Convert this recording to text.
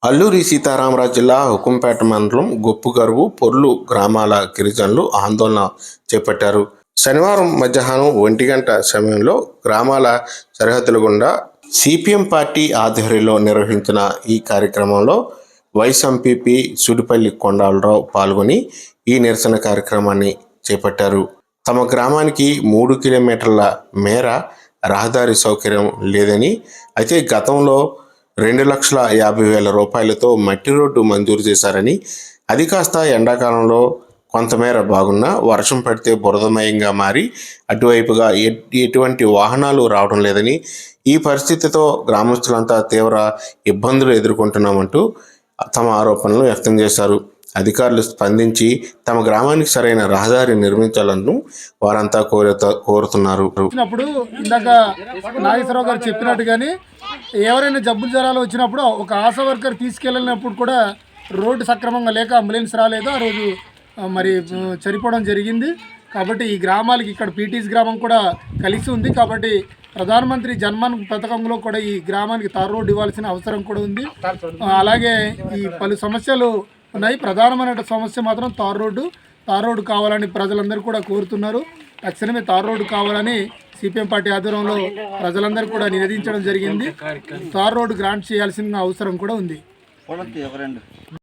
అల్లూరి సీతారామరాజు జిల్లా హుకుంపేట మండలం గొప్పుగరువు పొర్లు గ్రామాల గిరిజనులు ఆందోళన చేపట్టారు. శనివారం మధ్యాహ్నం 1 గంట సమయంలో గ్రామాల సరిహద్దుల గుండా సిపిఎం పార్టీ ఆధ్వర్యంలో నిర్వహించిన ఈ కార్యక్రమంలో వైస్ ఎంపీపీ సుడిపల్లి కొండాలరావు పాల్గొని ఈ నిరసన కార్యక్రమాన్ని చేపట్టారు. తమ గ్రామానికి 3 కిలోమీటర్ల మేర రహదారి సౌకర్యం లేదని, అయితే గతంలో 2,50,000 రూపాయలతో మట్టి రోడ్డు మంజూరు చేశారని, అది కాస్త ఎండాకాలంలో కొంతమేర బాగున్నా వర్షం పడితే బురదమయంగా మారి అటువైపుగా ఎటువంటి వాహనాలు రావడం లేదని, ఈ పరిస్థితితో గ్రామస్తులంతా తీవ్ర ఇబ్బందులు ఎదుర్కొంటున్నామంటూ తమ ఆరోపణలు వ్యక్తం చేశారు. అధికారులు స్పందించి తమ గ్రామానికి సరైన రహదారి నిర్మించాలని వారంతా కోరుతున్నారు. ఇందాక నాగేశ్వరరావు గారు చెప్పినట్టుగానే ఎవరైనా జబ్బులు జ్వరాలు వచ్చినప్పుడు ఒక ఆశా వర్కర్ తీసుకెళ్ళినప్పుడు కూడా రోడ్డు సక్రమంగా లేక అంబులెన్స్ రాలేదు, ఆ రోజు మరి చనిపోవడం జరిగింది. కాబట్టి ఈ గ్రామాలకి ఇక్కడ పీటీస్ గ్రామం కూడా కలిసి ఉంది. కాబట్టి ప్రధానమంత్రి జన్మన్ పథకంలో కూడా ఈ గ్రామానికి తార్ రోడ్డు ఇవ్వాల్సిన అవసరం కూడా ఉంది. అలాగే ఈ పలు సమస్యలు ఉన్నాయి. ప్రధానమైన సమస్య మాత్రం తార్ రోడ్డు కావాలని ప్రజలందరూ కూడా కోరుతున్నారు. తక్షణమే తార్ రోడ్డు కావాలని సిపిఎం పార్టీ ఆధ్వర్యంలో ప్రజలందరూ కూడా నివేదించడం జరిగింది. తార్ రోడ్డు గ్రాంట్ చేయాల్సిన అవసరం కూడా ఉంది.